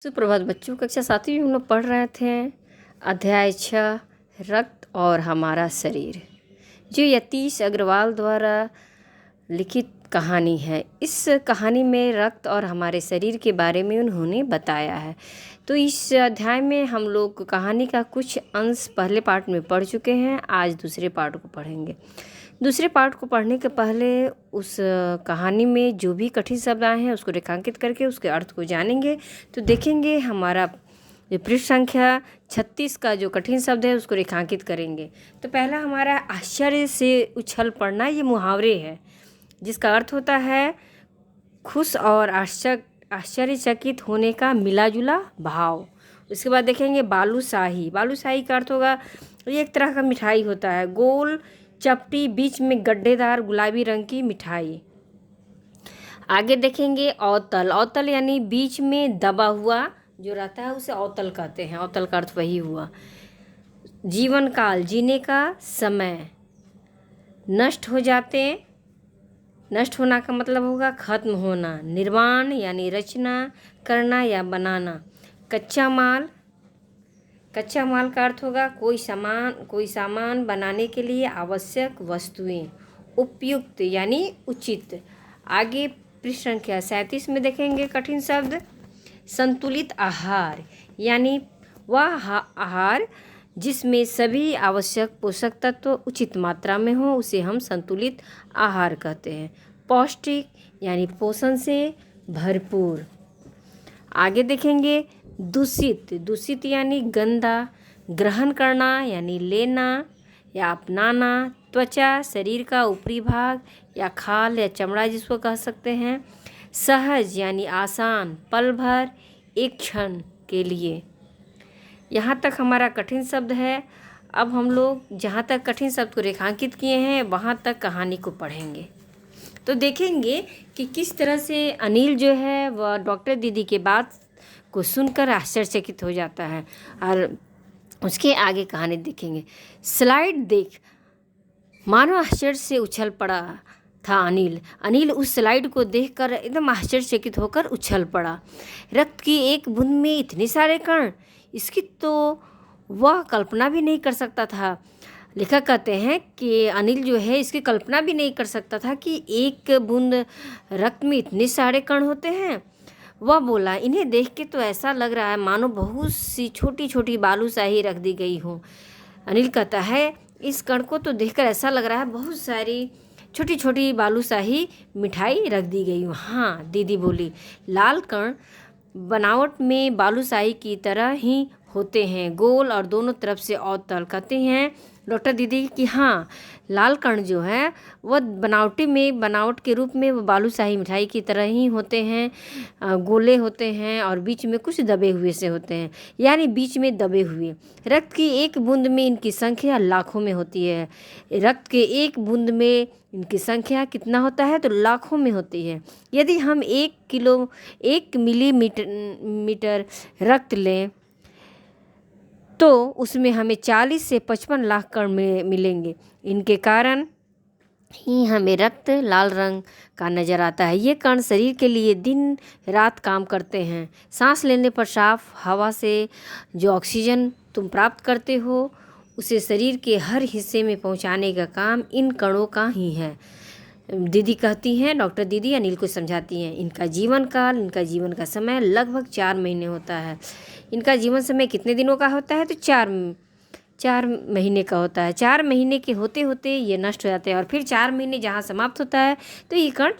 सुप्रभात बच्चों, कक्षा 7वीं में हम लोग पढ़ रहे थे अध्याय 6 रक्त और हमारा शरीर, जो यतीश अग्रवाल द्वारा लिखित कहानी है। इस कहानी में रक्त और हमारे शरीर के बारे में उन्होंने बताया है। तो इस अध्याय में हम लोग कहानी का कुछ अंश पहले पार्ट में पढ़ चुके हैं। आज दूसरे पार्ट को पढ़ेंगे। दूसरे पार्ट को पढ़ने के पहले उस कहानी में जो भी कठिन शब्द आए हैं उसको रेखांकित करके उसके अर्थ को जानेंगे। तो देखेंगे हमारा जो पृष्ठ संख्या 36 का जो कठिन शब्द है उसको रेखांकित करेंगे। तो पहला हमारा आश्चर्य से उछल पड़ना, ये मुहावरे है जिसका अर्थ होता है खुश और आश्चर्यचकित होने का मिला जुला भाव। उसके बाद देखेंगे बालूशाही। बालूशाही का अर्थ होगा ये एक तरह का मिठाई होता है, गोल चपटी, बीच में गड्ढेदार गुलाबी रंग की मिठाई। आगे देखेंगे अवतल। अवतल यानी बीच में दबा हुआ जो रहता है उसे अवतल कहते हैं। अवतल का अर्थ वही हुआ। जीवन काल, जीने का समय। नष्ट हो जाते, नष्ट होना का मतलब होगा खत्म होना। निर्माण यानी रचना करना या बनाना। कच्चा माल, कच्चा माल का अर्थ होगा कोई सामान बनाने के लिए आवश्यक वस्तुएं। उपयुक्त यानी उचित। आगे पृष्ठ संख्या 37 में देखेंगे कठिन शब्द संतुलित आहार, यानी वह आहार जिसमें सभी आवश्यक पोषक तत्व उचित मात्रा में हो उसे हम संतुलित आहार कहते हैं। पौष्टिक यानी पोषण से भरपूर। आगे देखेंगे दूषित। दूषित यानी गंदा। ग्रहण करना यानी लेना या अपनाना। त्वचा शरीर का ऊपरी भाग या खाल या चमड़ा जिसको कह सकते हैं। सहज यानी आसान, पल भर, एक क्षण के लिए। यहाँ तक हमारा कठिन शब्द है। अब हम लोग जहाँ तक कठिन शब्द को रेखांकित किए हैं वहाँ तक कहानी को पढ़ेंगे। तो देखेंगे कि किस तरह से अनिल जो है वह डॉक्टर दीदी के बात को सुनकर आश्चर्यचकित हो जाता है और उसके आगे कहानी देखेंगे। स्लाइड देख, मानो आश्चर्य से उछल पड़ा था अनिल। अनिल उस स्लाइड को देखकर एकदम आश्चर्यचकित होकर उछल पड़ा। रक्त की एक बूंद में इतने सारे कण, इसकी तो वह कल्पना भी नहीं कर सकता था। लेखक कहते हैं कि अनिल जो है इसकी कल्पना भी नहीं कर सकता था कि एक बूंद रक्त में इतने सारे कण होते हैं। वह बोला, इन्हें देख के तो ऐसा लग रहा है मानो बहुत सी छोटी छोटी बालूशाही रख दी गई हो। अनिल कहता है इस कण को तो देखकर ऐसा लग रहा है बहुत सारी छोटी छोटी बालूशाही मिठाई रख दी गई हो। हाँ, दीदी बोली, लाल कण बनावट में बालूशाही की तरह ही होते हैं, गोल और दोनों तरफ से अवतल। कहते हैं डॉक्टर दीदी कि हाँ, लाल कण जो है वह बनावट के रूप में वो बालूशाही मिठाई की तरह ही होते हैं, गोले होते हैं और बीच में कुछ दबे हुए से होते हैं, यानी बीच में दबे हुए। रक्त की एक बूंद में इनकी संख्या लाखों में होती है। रक्त के एक बूंद में इनकी संख्या कितना होता है तो लाखों में होती है। यदि हम 1 मिलीमीटर रक्त लें तो उसमें हमें 40 से 55 लाख कण मिलेंगे। इनके कारण ही हमें रक्त लाल रंग का नज़र आता है। ये कण शरीर के लिए दिन रात काम करते हैं। सांस लेने पर साफ हवा से जो ऑक्सीजन तुम प्राप्त करते हो उसे शरीर के हर हिस्से में पहुंचाने का काम इन कणों का ही है। दीदी कहती हैं, डॉक्टर दीदी अनिल को समझाती हैं, इनका जीवन का समय लगभग 4 महीने होता है। इनका जीवन समय कितने दिनों का होता है तो 4 महीने का होता है। 4 महीने के होते होते ये नष्ट हो जाते हैं और फिर 4 महीने जहाँ समाप्त होता है तो ये कण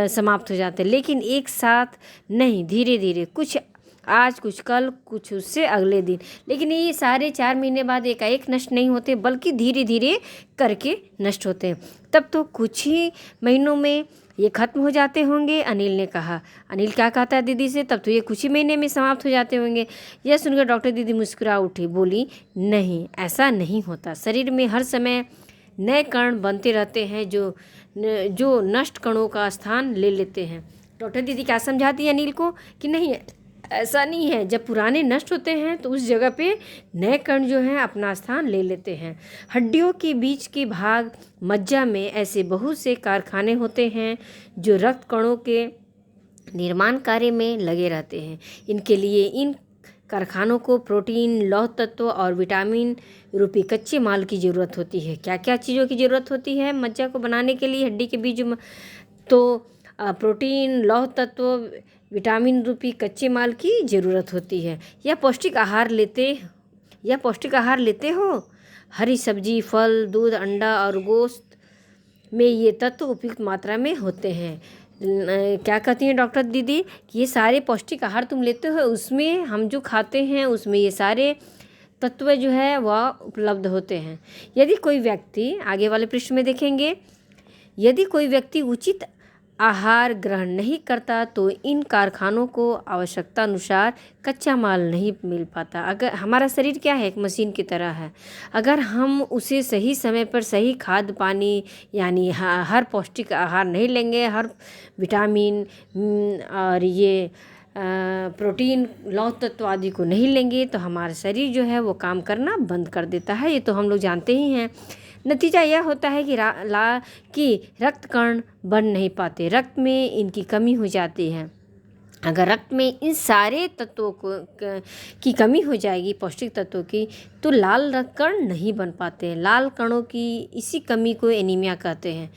समाप्त हो जाते हैं, लेकिन एक साथ नहीं, धीरे धीरे, कुछ आज, कुछ कल, कुछ उससे अगले दिन। लेकिन ये सारे 4 महीने बाद एकाएक नष्ट नहीं होते बल्कि धीरे धीरे करके नष्ट होते हैं। तब तो कुछ ही महीनों में ये खत्म हो जाते होंगे, अनिल ने कहा। अनिल क्या कहता है दीदी से, तब तो ये कुछ ही महीने में समाप्त हो जाते होंगे। यह सुनकर डॉक्टर दीदी मुस्कुरा उठी, बोली, नहीं, ऐसा नहीं होता। शरीर में हर समय नए कण बनते रहते हैं जो नष्ट कणों का स्थान ले लेते हैं। डॉक्टर दीदी क्या समझाती है अनिल को कि नहीं, ऐसा नहीं है। जब पुराने नष्ट होते हैं तो उस जगह पे नए कण जो हैं अपना स्थान ले लेते हैं। हड्डियों के बीच के भाग मज्जा में ऐसे बहुत से कारखाने होते हैं जो रक्त कणों के निर्माण कार्य में लगे रहते हैं। इनके लिए इन कारखानों को प्रोटीन, लौह तत्व और विटामिन रूपी कच्चे माल की ज़रूरत होती है। क्या क्या चीज़ों की ज़रूरत होती है मज्जा को बनाने के लिए, हड्डी के बीच तो प्रोटीन, लौह तत्व, विटामिन रूपी कच्चे माल की ज़रूरत होती है। यह पौष्टिक आहार लेते हो। हरी सब्जी, फल, दूध, अंडा और गोश्त में ये तत्व उपयुक्त मात्रा में होते हैं। क्या कहती हैं डॉक्टर दीदी कि ये सारे पौष्टिक आहार तुम लेते हो, उसमें हम जो खाते हैं उसमें ये सारे तत्व जो है वह उपलब्ध होते हैं। यदि कोई व्यक्ति, आगे वाले पृष्ठ में देखेंगे, यदि कोई व्यक्ति उचित आहार ग्रहण नहीं करता तो इन कारखानों को आवश्यकता अनुसार कच्चा माल नहीं मिल पाता। अगर हमारा शरीर क्या है, एक मशीन की तरह है, अगर हम उसे सही समय पर सही खाद पानी यानी हर पौष्टिक आहार नहीं लेंगे, हर विटामिन और ये प्रोटीन, लौह तत्व आदि को नहीं लेंगे तो हमारा शरीर जो है वो काम करना बंद कर देता है। ये तो हम लोग जानते ही हैं। नतीजा यह होता है कि रक्त कण बन नहीं पाते, रक्त में इनकी कमी हो जाती है। अगर रक्त में इन सारे तत्वों की कमी हो जाएगी, पौष्टिक तत्वों की, तो लाल रक्त कण नहीं बन पाते। लाल कणों की इसी कमी को एनीमिया कहते हैं।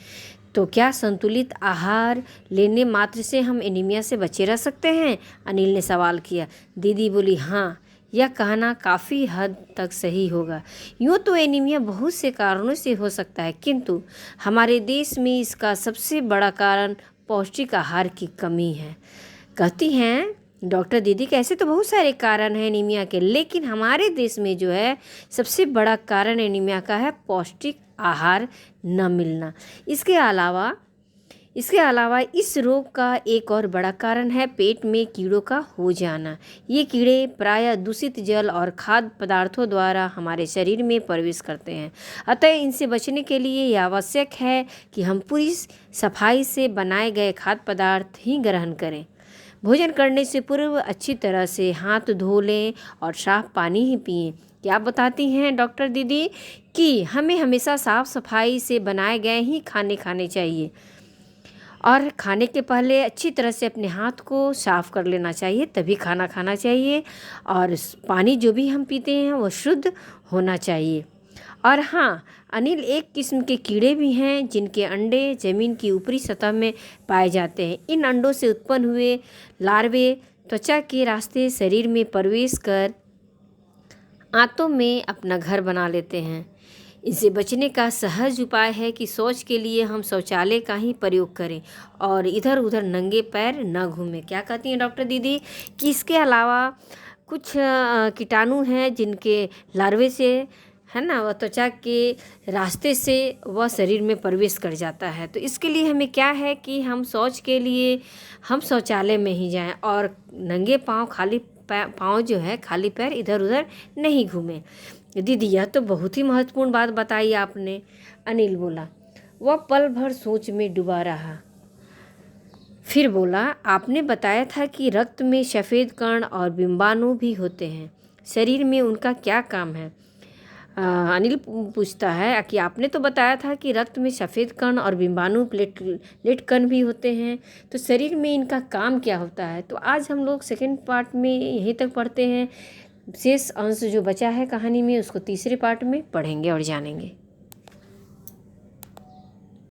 तो क्या संतुलित आहार लेने मात्र से हम एनीमिया से बचे रह सकते हैं? अनिल ने सवाल किया। दीदी बोली, हाँ, यह कहना काफ़ी हद तक सही होगा। यूँ तो एनीमिया बहुत से कारणों से हो सकता है, किंतु हमारे देश में इसका सबसे बड़ा कारण पौष्टिक आहार की कमी है। कहती हैं डॉक्टर दीदी कि ऐसे तो बहुत सारे कारण हैं एनीमिया के, लेकिन हमारे देश में जो है सबसे बड़ा कारण एनीमिया का है पौष्टिक आहार न मिलना। इसके अलावा इस रोग का एक और बड़ा कारण है पेट में कीड़ों का हो जाना। ये कीड़े प्रायः दूषित जल और खाद्य पदार्थों द्वारा हमारे शरीर में प्रवेश करते हैं। अतः इनसे बचने के लिए यह आवश्यक है कि हम पूरी सफाई से बनाए गए खाद्य पदार्थ ही ग्रहण करें। भोजन करने से पूर्व अच्छी तरह से हाथ धो लें और साफ पानी ही पिएं। क्या बताती हैं डॉक्टर दीदी कि हमें हमेशा साफ सफाई से बनाए गए ही खाने चाहिए और खाने के पहले अच्छी तरह से अपने हाथ को साफ कर लेना चाहिए, तभी खाना खाना चाहिए। और पानी जो भी हम पीते हैं वो शुद्ध होना चाहिए। और हाँ अनिल, एक किस्म के कीड़े भी हैं जिनके अंडे ज़मीन की ऊपरी सतह में पाए जाते हैं। इन अंडों से उत्पन्न हुए लार्वे त्वचा के रास्ते शरीर में प्रवेश कर आंतों में अपना घर बना लेते हैं। इनसे बचने का सहज उपाय है कि शौच के लिए हम शौचालय का ही प्रयोग करें और इधर उधर नंगे पैर न घूमें। क्या कहती हैं डॉक्टर दीदी कि इसके अलावा कुछ कीटाणु हैं जिनके लार्वे से, है ना, वह त्वचा के रास्ते से वह शरीर में प्रवेश कर जाता है। तो इसके लिए हमें क्या है कि हम शौच के लिए हम शौचालय में ही जाएं और नंगे पाँव, खाली पाँव जो है, खाली पैर इधर उधर नहीं घूमें। दीदी यह तो बहुत ही महत्वपूर्ण बात बताई आपने, अनिल बोला। वह पल भर सोच में डूबा रहा, फिर बोला, आपने बताया था कि रक्त में सफ़ेद कण और बिंबाणु भी होते हैं, शरीर में उनका क्या काम है? अनिल पूछता है कि आपने तो बताया था कि रक्त में सफ़ेद कण और बिंबाणु प्लेटलेट कण भी होते हैं, तो शरीर में इनका काम क्या होता है? तो आज हम लोग सेकंड पार्ट में यहीं तक पढ़ते हैं। शेष अंश जो बचा है कहानी में उसको तीसरे पार्ट में पढ़ेंगे और जानेंगे।